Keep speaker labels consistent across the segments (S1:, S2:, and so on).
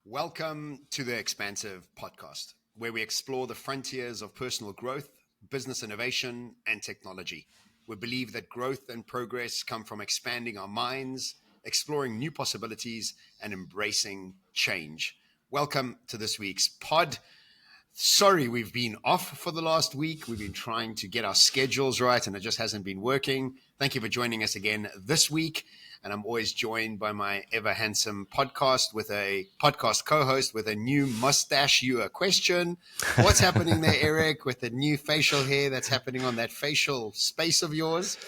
S1: Welcome to the Expansive Podcast, where we explore the frontiers of personal growth, business innovation, and technology. We believe that growth and progress come from expanding our minds, exploring new possibilities, and embracing change. Welcome to this week's pod. Sorry, we've been off for the last week. We've been trying to get our schedules right, and it just hasn't been working. Thank you for joining us again this week. And I'm always joined by my ever handsome podcast co-host with a new mustache. You a question. What's happening there, Erik, with the new facial hair that's happening on that facial space of yours?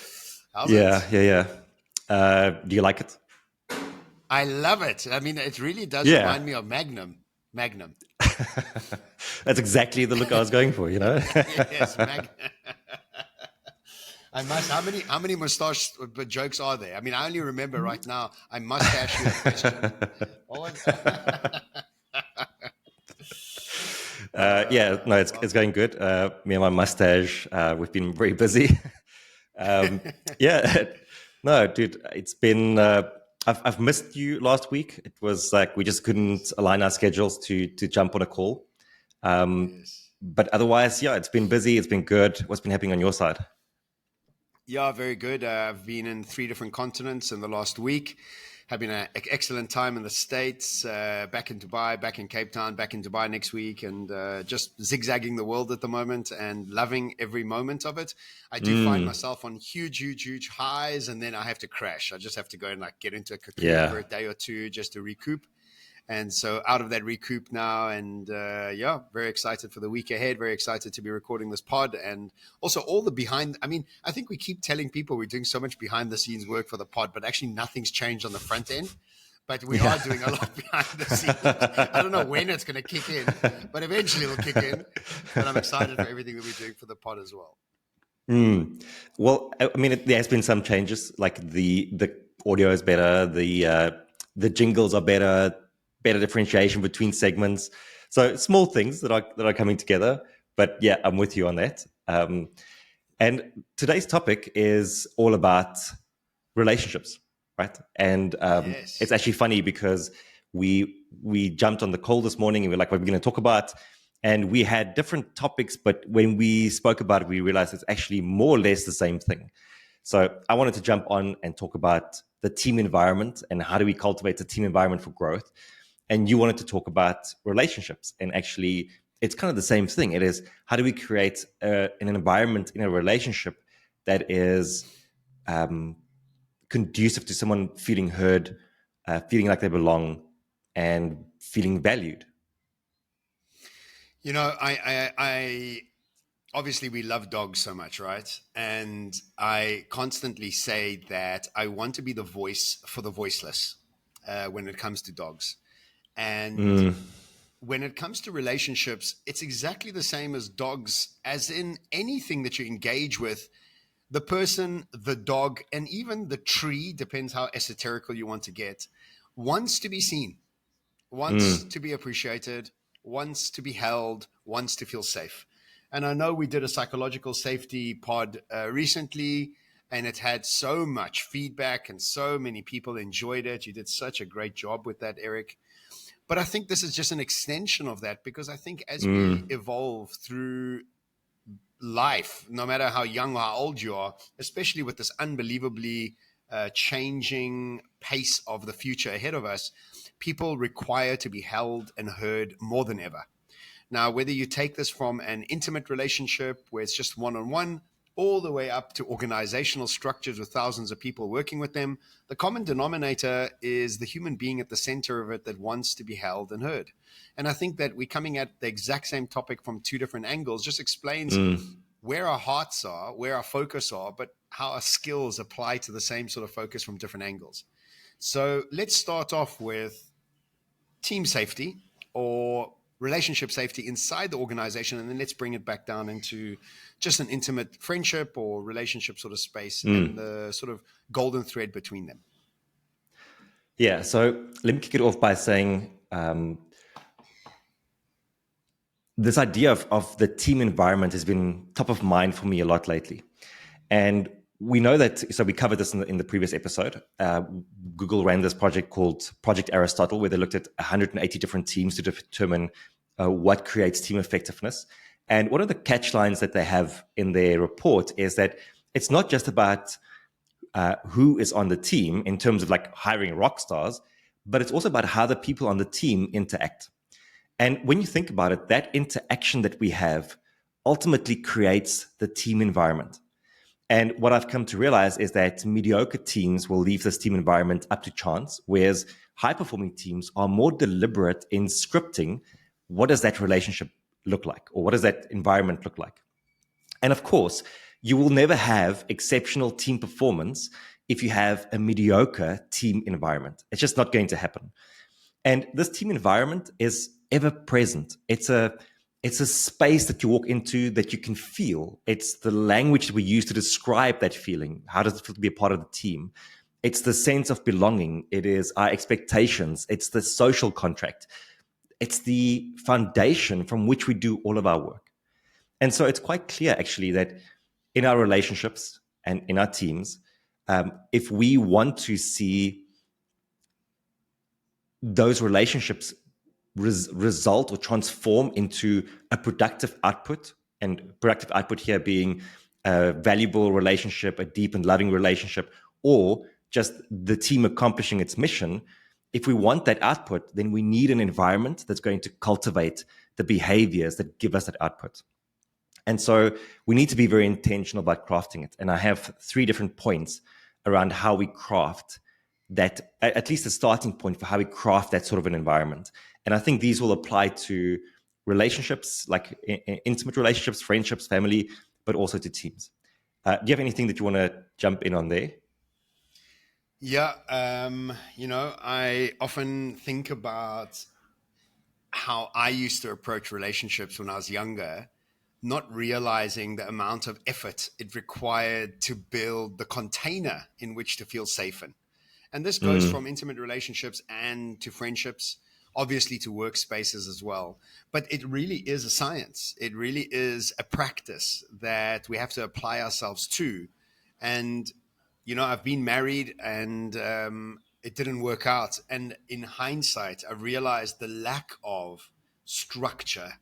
S1: How's it?
S2: Do you like it?
S1: I love it. I mean, it really does
S2: Yeah.
S1: remind me of Magnum.
S2: That's exactly the look I was going for,
S1: Yes, Magnum. I must. How many mustache jokes are there? I mean, I only remember right now. I must ask you a question.
S2: It's going good. Me and my mustache, we've been very busy. No, dude, it's been. I've missed you last week. It was like we just couldn't align our schedules to jump on a call.
S1: Yes.
S2: But otherwise, it's been busy. It's been good. What's been happening on your side?
S1: Yeah, very good. I've been in 3 different continents in the last week. Having an excellent time in the States, back in Dubai, back in Cape Town, back in Dubai next week, and just zigzagging the world at the moment and loving every moment of it. I do find myself on huge highs, and then I have to crash. I just have to go and get into a cocoon for a day or two just to recoup. And so out of that recoup now, and very excited for the week ahead, very excited to be recording this pod, and also all the behind. I mean, I think we keep telling people we're doing so much behind the scenes work for the pod, but actually nothing's changed on the front end. But we are doing a lot behind the scenes. I don't know when it's going to kick in, but eventually it'll kick in. But I'm excited for everything that we're doing for the pod as well.
S2: Well, I mean, there has been some changes, like the audio is better, the jingles are better differentiation between segments. So small things that are coming together. But yeah, I'm with you on that. And today's topic is all about relationships, right? And
S1: Yes.
S2: It's actually funny because we jumped on the call this morning and we're like, what are we going to talk about? And we had different topics, but when we spoke about it, we realized it's actually more or less the same thing. So I wanted to jump on and talk about the team environment and how do we cultivate a team environment for growth. And you wanted to talk about relationships. And actually, it's kind of the same thing. It is, how do we create an environment in a relationship that is conducive to someone feeling heard, feeling like they belong, and feeling valued?
S1: You know, I obviously we love dogs so much, right? And I constantly say that I want to be the voice for the voiceless when it comes to dogs. And when it comes to relationships, it's exactly the same as dogs, as in anything that you engage with. The person, the dog, and even the tree, depends how esoterical you want to get, wants to be seen, wants to be appreciated, wants to be held, wants to feel safe. And I know we did a psychological safety pod recently, and it had so much feedback and so many people enjoyed it. You did such a great job with that, Erik. But I think this is just an extension of that, because I think as we evolve through life, no matter how young or how old you are, especially with this unbelievably changing pace of the future ahead of us, people require to be held and heard more than ever. Now, whether you take this from an intimate relationship where it's just one-on-one, all the way up to organizational structures with thousands of people working with them, the common denominator is the human being at the center of it that wants to be held and heard. And I think that we're coming at the exact same topic from 2 different angles, just explains where our hearts are, where our focus are, but how our skills apply to the same sort of focus from different angles. So let's start off with team safety or relationship safety inside the organization, and then let's bring it back down into just an intimate friendship or relationship sort of space and the sort of golden thread between them.
S2: Yeah, so let me kick it off by saying this idea of the team environment has been top of mind for me a lot lately. And we know that, so we covered this in the previous episode. Google ran this project called Project Aristotle, where they looked at 180 different teams to determine what creates team effectiveness. And one of the catch lines that they have in their report is that it's not just about who is on the team in terms of like hiring rock stars, but it's also about how the people on the team interact. And when you think about it, that interaction that we have ultimately creates the team environment. And what I've come to realize is that mediocre teams will leave this team environment up to chance, whereas high performing teams are more deliberate in scripting what does that relationship look like, or what does that environment look like. And of course, you will never have exceptional team performance if you have a mediocre team environment. It's just not going to happen. And this team environment is ever present. It's a space that you walk into that you can feel. It's the language that we use to describe that feeling. How does it feel to be a part of the team? It's the sense of belonging. It is our expectations. It's the social contract. It's the foundation from which we do all of our work. And so it's quite clear, actually, that in our relationships and in our teams, if we want to see those relationships result or transform into a productive output, and productive output here being a valuable relationship, a deep and loving relationship, or just the team accomplishing its mission, if we want that output, then we need an environment that's going to cultivate the behaviors that give us that output. And so we need to be very intentional about crafting it. And I have 3 different points around how we craft that, at least a starting point for how we craft that sort of an environment. And I think these will apply to relationships, like intimate relationships, friendships, family, but also to teams. Do you have anything that you want to jump in on there?
S1: Yeah, I often think about how I used to approach relationships when I was younger, not realizing the amount of effort it required to build the container in which to feel safe in. And this goes from intimate relationships and to friendships, obviously to workspaces as well. But it really is a science. It really is a practice that we have to apply ourselves to. And, I've been married and it didn't work out. And in hindsight, I realized the lack of structure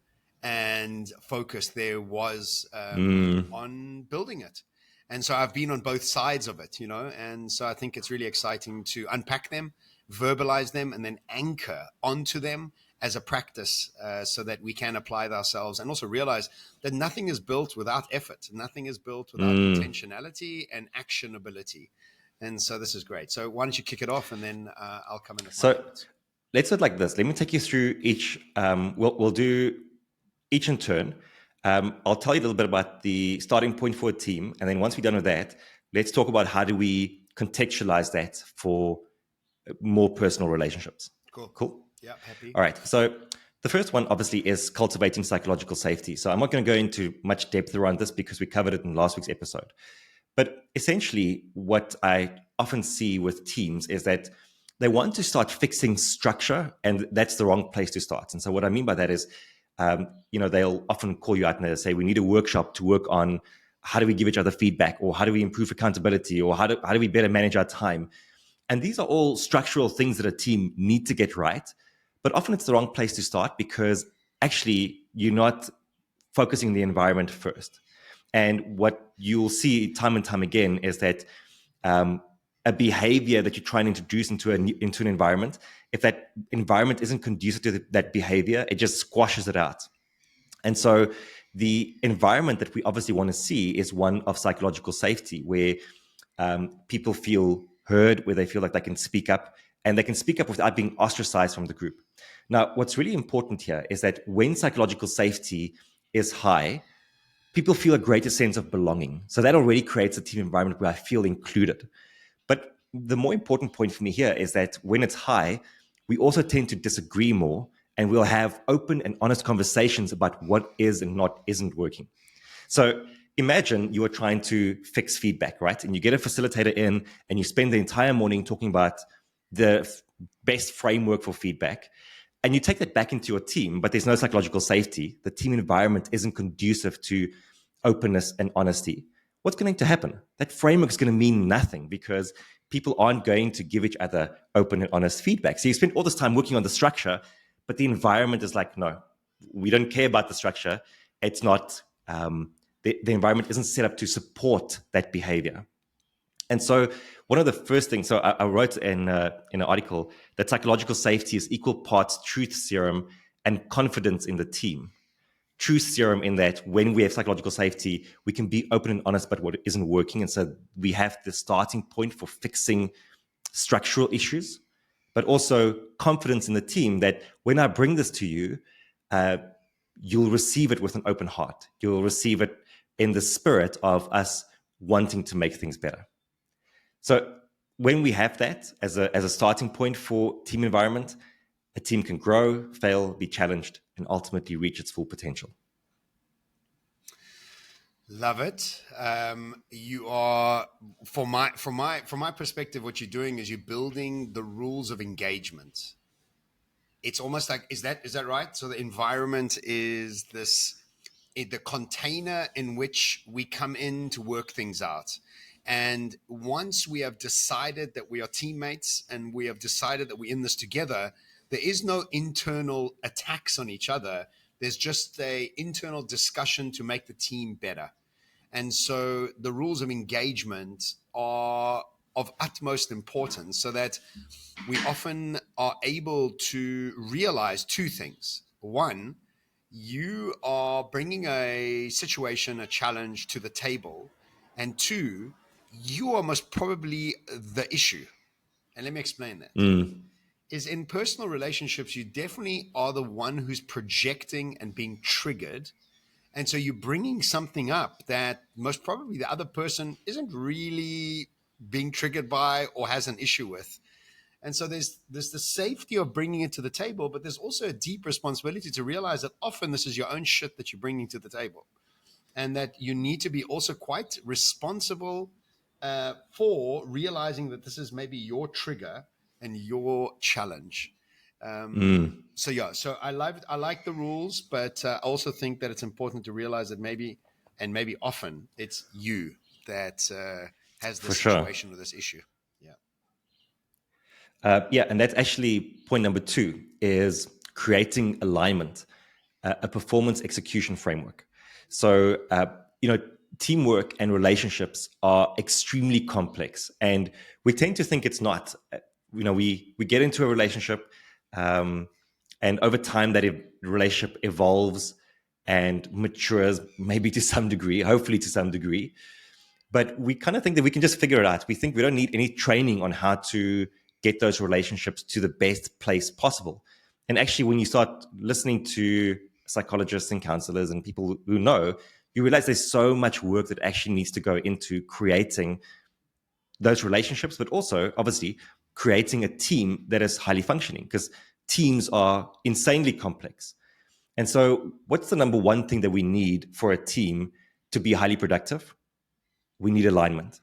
S1: and focus there was on building it. And so I've been on both sides of it, and so I think it's really exciting to unpack them, verbalize them, and then anchor onto them as a practice so that we can apply it ourselves and also realize that nothing is built without effort. Nothing is built without intentionality and actionability. And so this is great. So why don't you kick it off and then I'll come in with my
S2: So
S1: thoughts.
S2: let's do it like this. Let me take you through each. We'll do each in turn. I'll tell you a little bit about the starting point for a team. And then once we're done with that, let's talk about how do we contextualize that for more personal relationships.
S1: Cool.
S2: Cool?
S1: Yeah, happy.
S2: All right. So the first one, obviously, is cultivating psychological safety. So I'm not going to go into much depth around this because we covered it in last week's episode. But essentially, what I often see with teams is that they want to start fixing structure, and that's the wrong place to start. And so what I mean by that is, they'll often call you out and they'll say, we need a workshop to work on how do we give each other feedback, or how do we improve accountability, or how do we better manage our time. And these are all structural things that a team need to get right. But often it's the wrong place to start because actually you're not focusing the environment first. And what you'll see time and time again is that a behavior that you try and introduce into an environment, if that environment isn't conducive to that behavior, it just squashes it out. And so the environment that we obviously want to see is one of psychological safety, where people feel heard, where they feel like they can speak up, and they can speak up without being ostracized from the group. Now, what's really important here is that when psychological safety is high, people feel a greater sense of belonging. So that already creates a team environment where I feel included. But the more important point for me here is that when it's high, we also tend to disagree more, and we'll have open and honest conversations about what is and not isn't working. So imagine you are trying to fix feedback, right? And you get a facilitator in and you spend the entire morning talking about the best framework for feedback. And you take that back into your team, but there's no psychological safety. The team environment isn't conducive to openness and honesty. what's going to happen? That framework is going to mean nothing because people aren't going to give each other open and honest feedback. So you spend all this time working on the structure, but the environment is like, no, we don't care about the structure. It's not, the environment isn't set up to support that behavior. And so one of the first things, so I wrote in an article that psychological safety is equal parts truth serum and confidence in the team. Truth serum in that when we have psychological safety, we can be open and honest about what isn't working. And so we have the starting point for fixing structural issues, but also confidence in the team that when I bring this to you, you'll receive it with an open heart. You'll receive it in the spirit of us wanting to make things better. So when we have that as a starting point for team environment, a team can grow, fail, be challenged, and ultimately reach its full potential.
S1: Love it. You are, from my perspective, what you're doing is you're building the rules of engagement. It's almost like, is that right? So the environment is the container in which we come in to work things out. And once we have decided that we are teammates and we have decided that we're in this together, there is no internal attacks on each other. There's just a internal discussion to make the team better. And so the rules of engagement are of utmost importance so that we often are able to realize two things. One, you are bringing a situation, a challenge to the table. And two, you are most probably the issue. And let me explain that. Is in personal relationships, you definitely are the one who's projecting and being triggered. And so you're bringing something up that most probably the other person isn't really being triggered by or has an issue with. And so there's the safety of bringing it to the table, but there's also a deep responsibility to realize that often this is your own shit that you're bringing to the table, and that you need to be also quite responsible for realizing that this is maybe your trigger and your challenge. So I like the rules, but I also think that it's important to realize that maybe often it's you that has
S2: For
S1: this
S2: sure.
S1: situation or this issue. Yeah.
S2: Yeah, and that's actually point number 2 is creating alignment, a performance execution framework. So, teamwork and relationships are extremely complex, and we tend to think it's not. We get into a relationship, and over time that relationship evolves and matures, maybe to some degree, hopefully to some degree. But we kind of think that we can just figure it out. We think we don't need any training on how to get those relationships to the best place possible. And actually, when you start listening to psychologists and counselors and people who know, you realize there's so much work that actually needs to go into creating those relationships, but also, obviously, creating a team that is highly functioning, because teams are insanely complex. And so, what's the number one thing that we need for a team to be highly productive? We need alignment.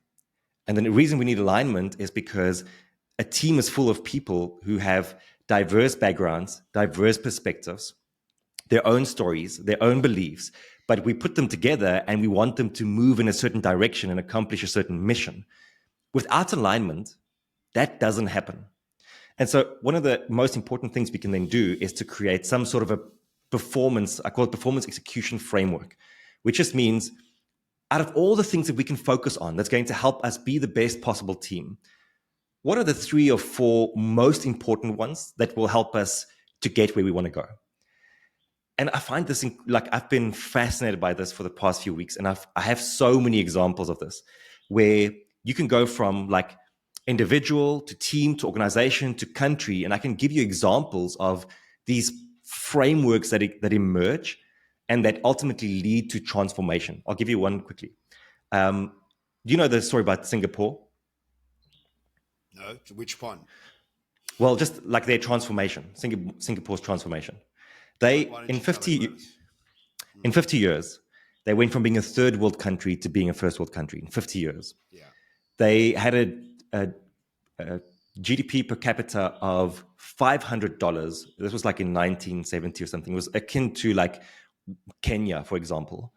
S2: And then the reason we need alignment is because a team is full of people who have diverse backgrounds, diverse perspectives, their own stories, their own beliefs, but we put them together and we want them to move in a certain direction and accomplish a certain mission. Without alignment, that doesn't happen. And so one of the most important things we can then do is to create some sort of a performance, I call it performance execution framework, which just means out of all the things that we can focus on that's going to help us be the best possible team, what are the 3 or 4 most important ones that will help us to get where we want to go? And I find this, like, I've been fascinated by this for the past few weeks. And I have so many examples of this where you can go from like individual to team to organization to country. And I can give you examples of these frameworks that emerge and that ultimately lead to transformation. I'll give you one quickly. Do you know the story about Singapore?
S1: No, which one?
S2: Well, just like their transformation, Singapore's transformation.
S1: Why don't
S2: In
S1: you tell it,
S2: 50
S1: Rose?
S2: in 50 years, they went from being a third world country to being a first world country in 50 years.
S1: Yeah.
S2: They had a GDP per capita of $500. This was like in 1970 or something. It was akin to like Kenya, for example.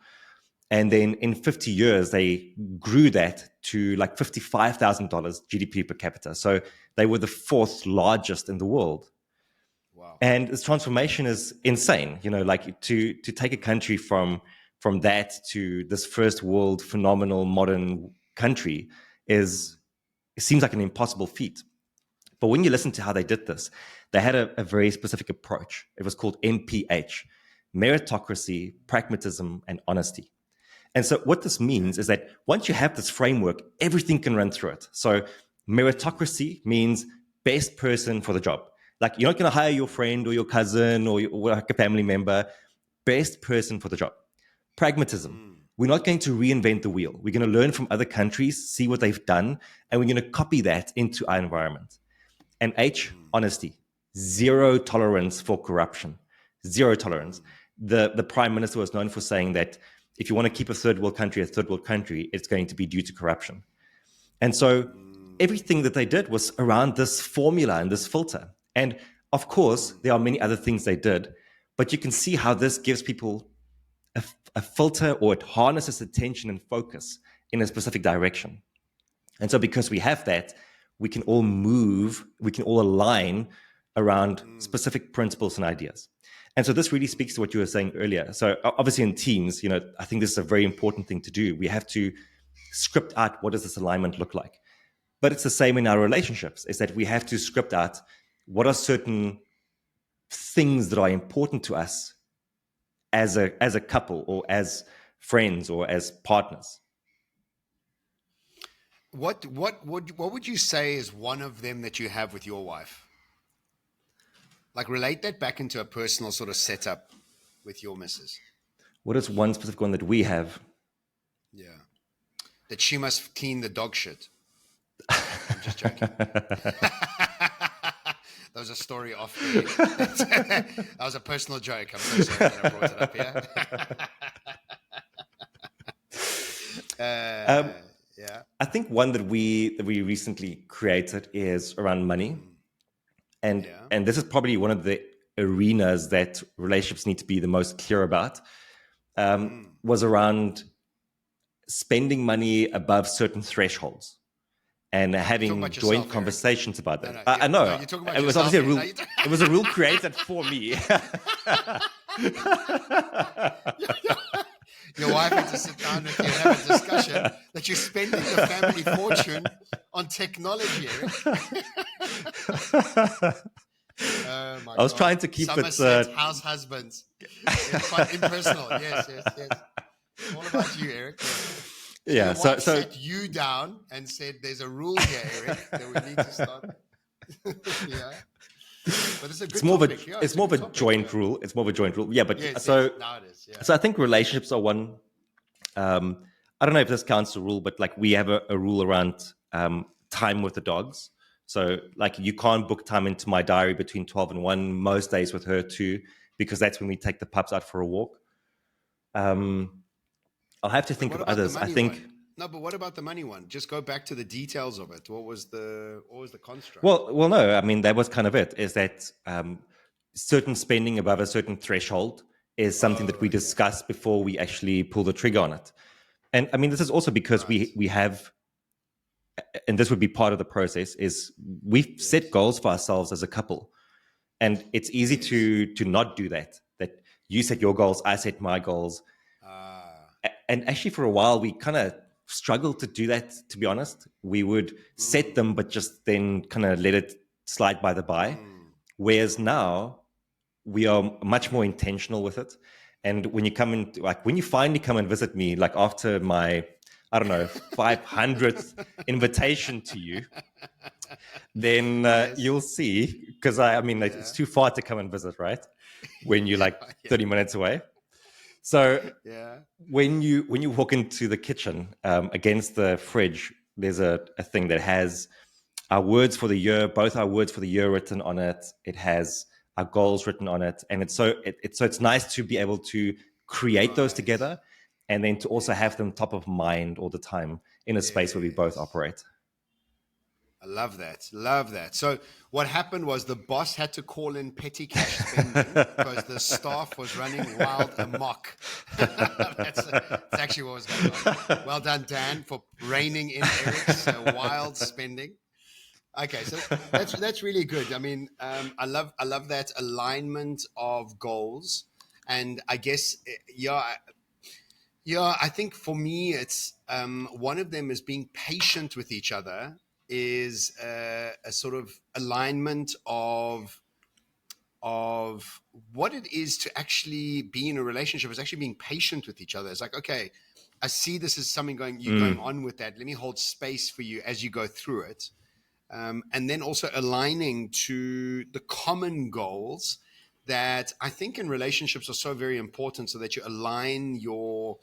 S2: And then in 50 years, they grew that to like $55,000 GDP per capita. So they were the fourth largest in the world.
S1: Wow.
S2: And this transformation is insane. Like to take a country from that to this first world phenomenal modern country it seems like an impossible feat. But when you listen to how they did this, they had a very specific approach. It was called MPH: meritocracy, pragmatism, and honesty. And so what this means is that once you have this framework, everything can run through it. So meritocracy means best person for the job. Like, you're not going to hire your friend or your cousin or like a family member. Best person for the job. Pragmatism. We're not going to reinvent the wheel. We're going to learn from other countries, see what they've done, and we're going to copy that into our environment. And H, honesty. Zero tolerance for corruption. Zero tolerance. The Prime Minister was known for saying that if you want to keep a third world country a third world country, it's going to be due to corruption. And so everything that they did was around this formula and this filter. And of course, there are many other things they did, but you can see how this gives people a filter, or it harnesses attention and focus in a specific direction. And so because we have that, we can all move, we can all align around specific principles and ideas. And so this really speaks to what you were saying earlier. So obviously in teams, I think this is a very important thing to do. We have to script out, what does this alignment look like? But it's the same in our relationships, is that we have to script out what are certain things that are important to us as a couple, or as friends, or as partners.
S1: What would you say is one of them that you have with your wife? Like, relate that back into a personal sort of setup with your missus.
S2: What is one specific one that we have?
S1: Yeah. That she must clean the dog shit. I'm just joking. That was a story off the That was a personal joke. I'm so sorry that I brought it up here. Yeah.
S2: I think one that we recently created is around money. And this is probably one of the arenas that relationships need to be the most clear about, was around spending money above certain thresholds and having joint conversations about that. I know.
S1: You're talking about
S2: it was obviously a rule. It was a rule created for me.
S1: Your wife had to sit down with you and have a discussion that you're spending the family fortune on technology, Erik. Oh my
S2: I was trying to keep
S1: Somerset house husbands. Quite impersonal. Yes. All about you, Erik.
S2: Yeah.
S1: So sat you down and said, "There's a rule here, Erik, that we need to start." Yeah. But it's a good topic.
S2: It's more of a joint rule. It's more of a joint rule. Yeah, but
S1: yes, now it is. Yeah.
S2: So I think relationships are one. I don't know if this counts as a rule, but like we have a rule around time with the dogs. So like you can't book time into my diary between 12 and 1, most days with her too, because that's when we take the pups out for a walk. I'll have to think of others. I think.
S1: No, but what about the money one? Just go back to the details of it. What was the construct?
S2: Well, no. I mean, that was kind of it. Is that certain spending above a certain threshold is something that we discuss before we actually pull the trigger on it. And I mean, this is also because we have, and this would be part of the process, is we've set goals for ourselves as a couple, and it's easy to not do that. That you set your goals, I set my goals, and actually for a while we kind of struggled to do that. To be honest, we would set them, but just then kind of let it slide by the by. Whereas now we are much more intentional with it. And when you come in, like when you finally come and visit me, like after my, I don't know, 500th invitation to you, then you'll see, because I mean, it's too far to come and visit, right? When you're like 30 minutes away. So when you walk into the kitchen, against the fridge, there's a thing that has our words for the year, both our words for the year written on it. It has our goals written on it, and it's nice to be able to create those together, and then to also have them top of mind all the time in a space where we both operate.
S1: I love that. Love that. So what happened was the boss had to call in petty cash spending because the staff was running wild amok. That's actually what was going on. Well done, Dan, for reining in Eric's wild spending. Okay, so that's really good. I mean, I love that alignment of goals, and I guess yeah, I think for me, it's one of them is being patient with each other, is a sort of alignment of what it is to actually be in a relationship, is actually being patient with each other. It's like, okay, I see this is something going on with that. Let me hold space for you as you go through it. And then also aligning to the common goals that I think in relationships are so very important, so that you align your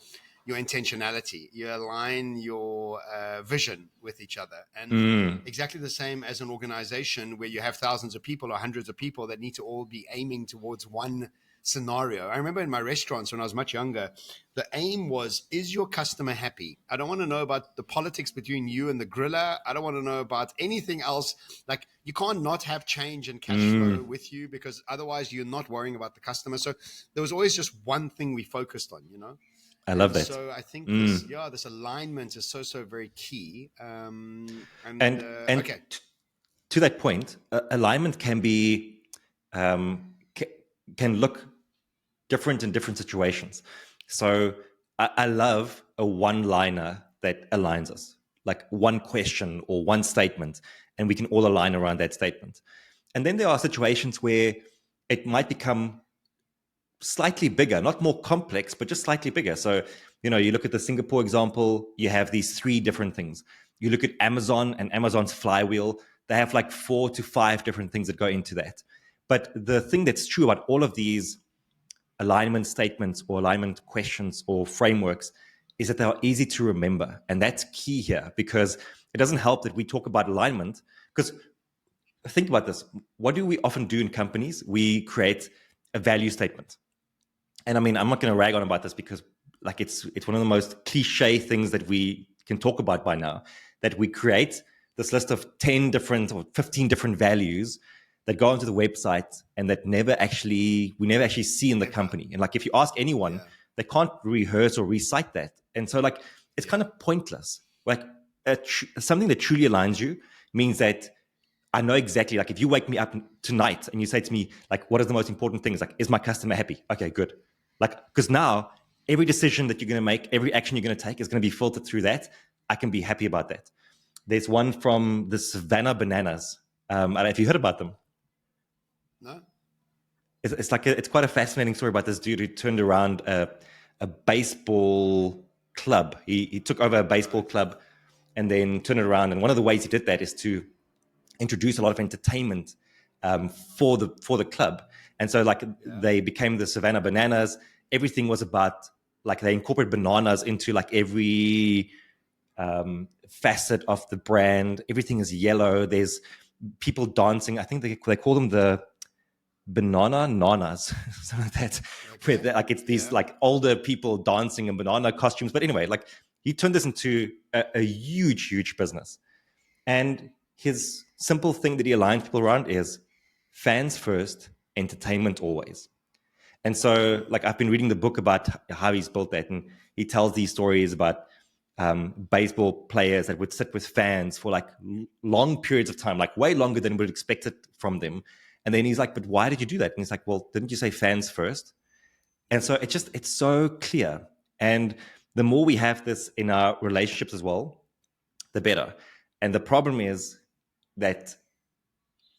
S1: intentionality, you align your vision with each other. And exactly the same as an organization where you have thousands of people or hundreds of people that need to all be aiming towards one scenario. I remember in my restaurants when I was much younger, the aim was, is your customer happy? I don't want to know about the politics between you and the griller. I don't want to know about anything else. Like, you can't not have change and cash flow with you, because otherwise you're not worrying about the customer. So there was always just one thing we focused on, you know?
S2: I love
S1: And
S2: that.
S1: so I think this alignment is so very key.
S2: And
S1: Okay,
S2: to that point, alignment can be can look different in different situations. So I love a one-liner that aligns us, like one question or one statement, and we can all align around that statement. And then there are situations where it might become slightly bigger, not more complex, but just slightly bigger. So, you look at the Singapore example, you have these three different things. You look at Amazon and Amazon's flywheel, they have like 4 to 5 different things that go into that. But the thing that's true about all of these alignment statements or alignment questions or frameworks is that they are easy to remember. And that's key here, because it doesn't help that we talk about alignment, because think about this. What do we often do in companies? We create a value statement. And I mean, I'm not going to rag on about this, because like it's one of the most cliche things that we can talk about by now, that we create this list of 10 different or 15 different values that go onto the website and that we never actually see in the company. And like, if you ask anyone,
S1: yeah,
S2: they can't rehearse or recite that. And so like, it's kind of pointless. Like something that truly aligns you means that I know exactly, like if you wake me up tonight and you say to me, like, what is the most important thing? It's like, is my customer happy? Okay, good. Like, because now every decision that you're going to make, every action you're going to take is going to be filtered through that. I can be happy about that. There's one from the Savannah Bananas. I don't know if you heard about them.
S1: no,
S2: It's quite a fascinating story about this dude who turned around a baseball club. He took over a baseball
S1: right,
S2: club and then turned it around. And one of the ways he did that is to introduce a lot of entertainment for the club. And so like
S1: yeah,
S2: they became the Savannah Bananas. Everything was about, like, they incorporated bananas into like every facet of the brand. Everything is yellow. There's people dancing. I think they call them the banana nanas, something like that. Where
S1: okay,
S2: like it's these
S1: yeah,
S2: like older people dancing in banana costumes. But anyway, like he turned this into a huge business. And his simple thing that he aligns people around is fans first, entertainment always. And so, like, I've been reading the book about how he's built that, and he tells these stories about baseball players that would sit with fans for like long periods of time, like way longer than we'd expect it from them. And then he's like, "But why did you do that?" And he's like, "Well, didn't you say fans first?" And so it's so clear. And the more we have this in our relationships as well, the better. And the problem is that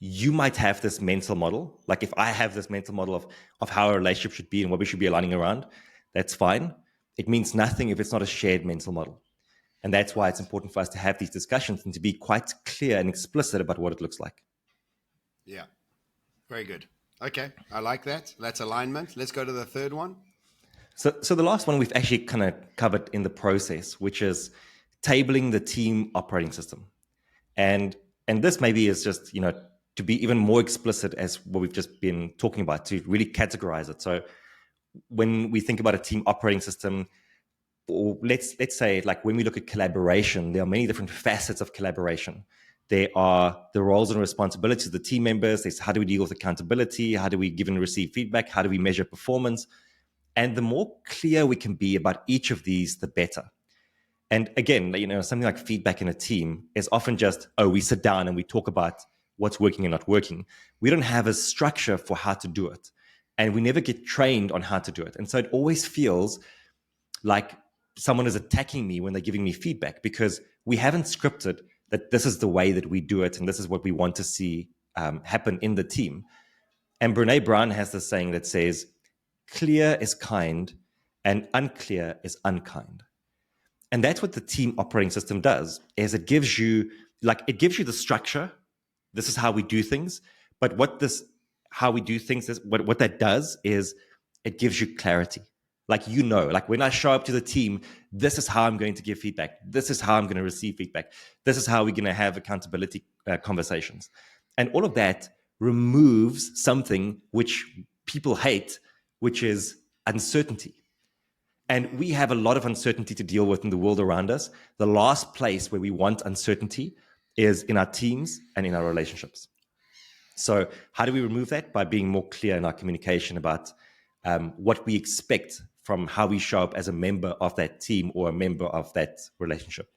S2: you might have this mental model. Like if I have this mental model of how a relationship should be and what we should be aligning around, that's fine. It means nothing if it's not a shared mental model. And that's why it's
S1: right,
S2: important for us to have these discussions and to be quite clear and explicit about what it looks like.
S1: yeah, very good. Okay, I like that. That's alignment. Let's go to the third one.
S2: So the last one we've actually kind of covered in the process, which is tabling the team operating system. And this maybe is just, to be even more explicit as what we've just been talking about, to really categorize it. So when we think about a team operating system, or let's say like when we look at collaboration, there are many different facets of collaboration. There are the roles and responsibilities of the team members. There's how do we deal with accountability? How do we give and receive feedback? How do we measure performance? And the more clear we can be about each of these, the better. And again, something like feedback in a team is often just, oh, we sit down and we talk about what's working and not working. We don't have a structure for how to do it. And we never get trained on how to do it. And so it always feels like someone is attacking me when they're giving me feedback because we haven't scripted that this is the way that we do it and this is what we want to see happen in the team. And Brene Brown has this saying that says, clear is kind and unclear is unkind. And that's what the team operating system does, is it gives you the structure. This is how we do things. But how we do things is what that does is it gives you clarity. Like, like when I show up to the team, this is how I'm going to give feedback. This is how I'm going to receive feedback. This is how we're going to have accountability conversations. And all of that removes something which people hate, which is uncertainty. And we have a lot of uncertainty to deal with in the world around us. The last place where we want uncertainty is in our teams and in our relationships. So how do we remove that? By being more clear in our communication about what we expect from how we show up as a member of that team or a member of that relationship.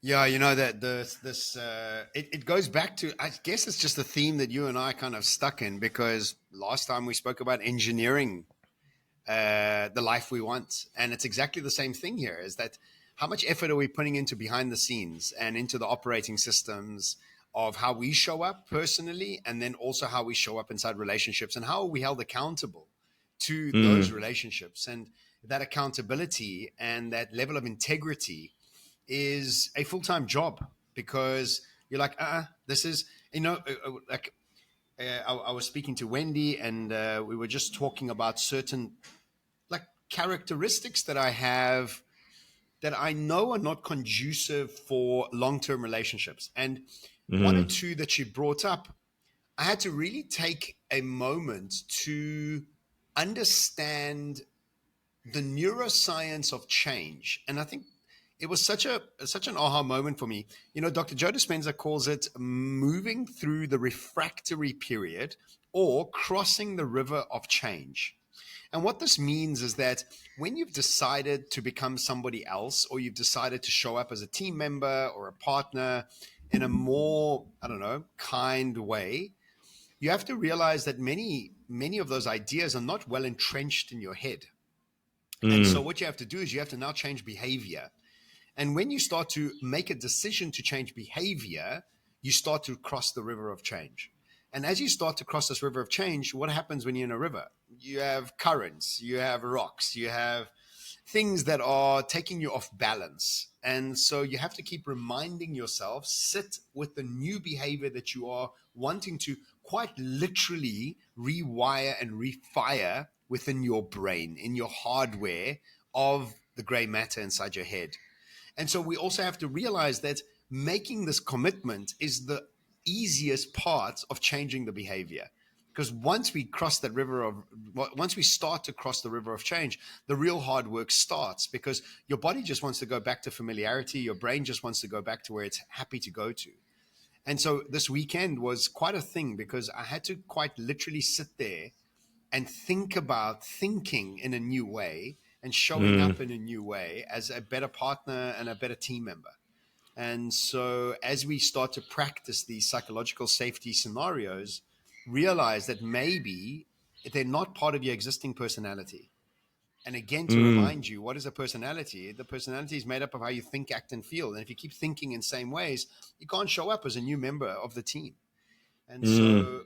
S1: Yeah, that it goes back to, I guess it's just a theme that you and I kind of stuck in, because last time we spoke about engineering the life we want, and it's exactly the same thing here. Is that how much effort are we putting into behind the scenes and into the operating systems of how we show up personally, and then also how we show up inside relationships, and how are we held accountable to those relationships, and that accountability and that level of integrity is a full-time job, because you're like, this is, like I was speaking to Wendy, and we were just talking about certain like characteristics that I have that I know are not conducive for long-term relationships. And one or two that she brought up, I had to really take a moment to understand the neuroscience of change. And I think it was such an aha moment for me. Dr. Joe Dispenza calls it moving through the refractory period, or crossing the river of change. And what this means is that when you've decided to become somebody else, or you've decided to show up as a team member or a partner in a more, I don't know, kind way, you have to realize that many of those ideas are not well entrenched in your head. And so what you have to do is you have to now change behavior. And when you start to make a decision to change behavior, you start to cross the river of change. And as you start to cross this river of change, what happens when you're in a river? You have currents, you have rocks, you have things that are taking you off balance. And so you have to keep reminding yourself, sit with the new behavior that you are wanting to quite literally rewire and refire within your brain, in your hardware of the gray matter inside your head. And so we also have to realize that making this commitment is the easiest part of changing the behavior. Because once we start to cross the river of change, the real hard work starts, because your body just wants to go back to familiarity. Your brain just wants to go back to where it's happy to go to. And so this weekend was quite a thing, because I had to quite literally sit there and think about thinking in a new way and showing up in a new way as a better partner and a better team member. And so as we start to practice these psychological safety scenarios, realize that maybe they're not part of your existing personality. And again, to remind you, what is a personality? The personality is made up of how you think, act, and feel. And if you keep thinking in same ways, you can't show up as a new member of the team. And so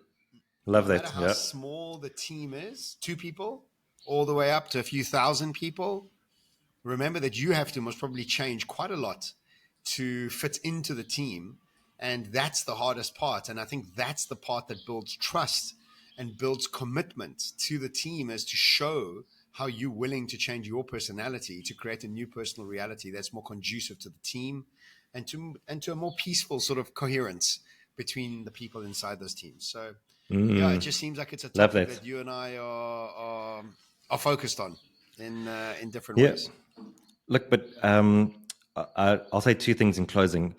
S2: Love
S1: no matter
S2: that.
S1: how
S2: Yeah.
S1: small the team is, 2 people, all the way up to a few thousand people, remember that you have to most probably change quite a lot to fit into the team. And that's the hardest part. And I think that's the part that builds trust and builds commitment to the team, is to show how you're willing to change your personality to create a new personal reality that's more conducive to the team, and to a more peaceful sort of coherence between the people inside those teams. So yeah, it just seems like it's a
S2: Love
S1: topic
S2: that.
S1: that you and I are focused on in different
S2: Yeah.
S1: ways.
S2: Look, but I'll say two things in closing.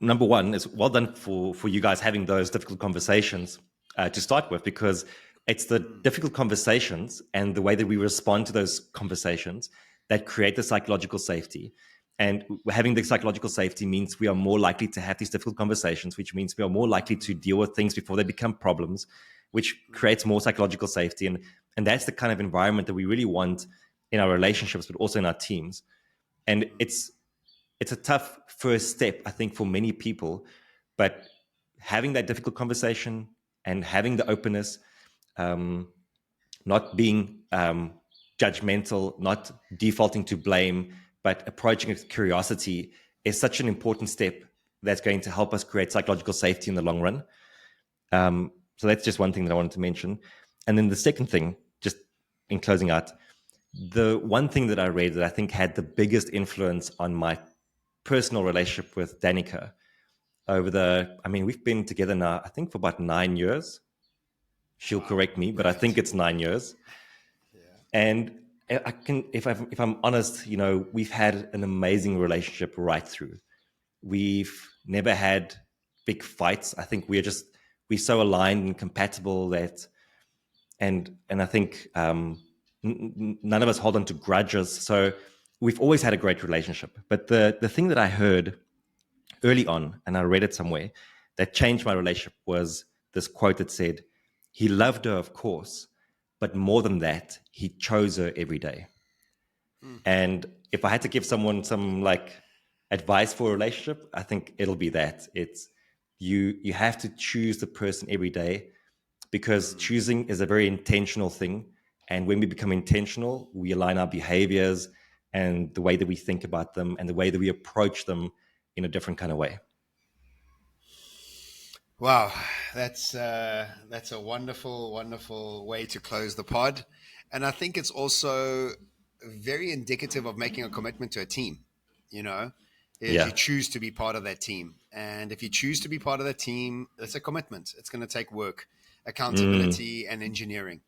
S2: number one is well done for you guys having those difficult conversations to start with, because it's the difficult conversations and the way that we respond to those conversations that create the psychological safety. And having the psychological safety means we are more likely to have these difficult conversations, which means we are more likely to deal with things before they become problems, which creates more psychological safety. And that's the kind of environment that we really want in our relationships, but also in our teams. And it's a tough first step, I think, for many people, but having that difficult conversation and having the openness, not being judgmental, not defaulting to blame, but approaching it with curiosity is such an important step that's going to help us create psychological safety in the long run. So that's just one thing that I wanted to mention. And then the second thing, just in closing out, the one thing that I read that I think had the biggest influence on my personal relationship with Danica we've been together now, I think, for about 9 years. She'll correct me, but I think it's 9 years.
S1: Yeah.
S2: And I can, if I'm honest, we've had an amazing relationship right through. We've never had big fights. I think we're so aligned and compatible that, and I think none of us hold on to grudges. So we've always had a great relationship. But the thing that I heard early on, and I read it somewhere, that changed my relationship was this quote that said, "He loved her, of course, but more than that, he chose her every day." And if I had to give someone some advice for a relationship, I think it'll be that. It's you have to choose the person every day, because choosing is a very intentional thing. And when we become intentional, we align our behaviors and the way that we think about them and the way that we approach them in a different kind of way.
S1: Wow, that's a wonderful, wonderful way to close the pod, and I think it's also very indicative of making a commitment to a team. You know, is
S2: Yeah.
S1: you choose to be part of that team, and if you choose to be part of that team, it's a commitment. It's going to take work, accountability, and engineering.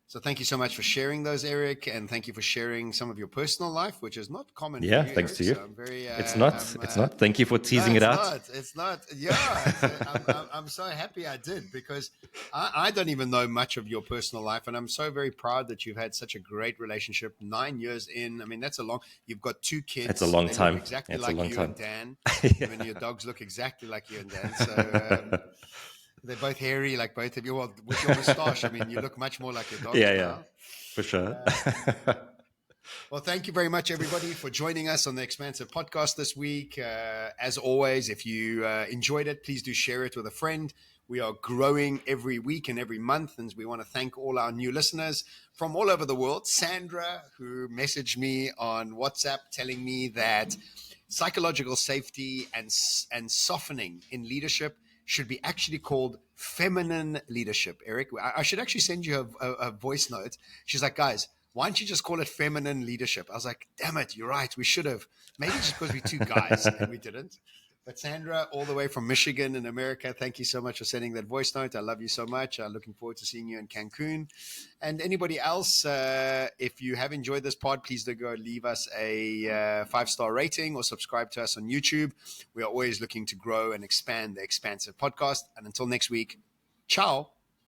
S1: So thank you so much for sharing those, Eric, and thank you for sharing some of your personal life, which is not common for
S2: Yeah.
S1: you,
S2: Thanks
S1: Eric.
S2: to you.
S1: So I'm very,
S2: It's not. It's not. Thank you for
S1: no,
S2: teasing it
S1: it's
S2: out.
S1: not. It's not. Yeah, I'm so happy I did, because I don't even know much of your personal life, and I'm so very proud that you've had such a great relationship. 9 years in, I mean, that's a long. You've got two
S2: It's a
S1: kids.
S2: long
S1: They look
S2: time.
S1: exactly
S2: It's a
S1: like
S2: long
S1: you
S2: time.
S1: and Dan. I mean,
S2: Yeah.
S1: your dogs look exactly like you and Dan. So they're both hairy, like both of you. Well, with your moustache, I mean, you look much more like your dogs
S2: Yeah. Yeah.
S1: now.
S2: For sure.
S1: Well, thank you very much, everybody, for joining us on the Expansive Podcast this week. As always, if you enjoyed it, please do share it with a friend. We are growing every week and every month, and we want to thank all our new listeners from all over the world. Sandra, who messaged me on WhatsApp telling me that psychological safety and softening in leadership should be actually called feminine leadership. Eric, I should actually send you a voice note. She's like, guys, why don't you just call it feminine leadership? I was like, damn it, you're right. We should have. Maybe just because we're two guys and we didn't. But Sandra, all the way from Michigan in America, thank you so much for sending that voice note. I love you so much. I'm looking forward to seeing you in Cancun. And anybody else, if you have enjoyed this pod, please do go leave us a 5-star rating or subscribe to us on YouTube. We are always looking to grow and expand the Expansive Podcast. And until next week, ciao.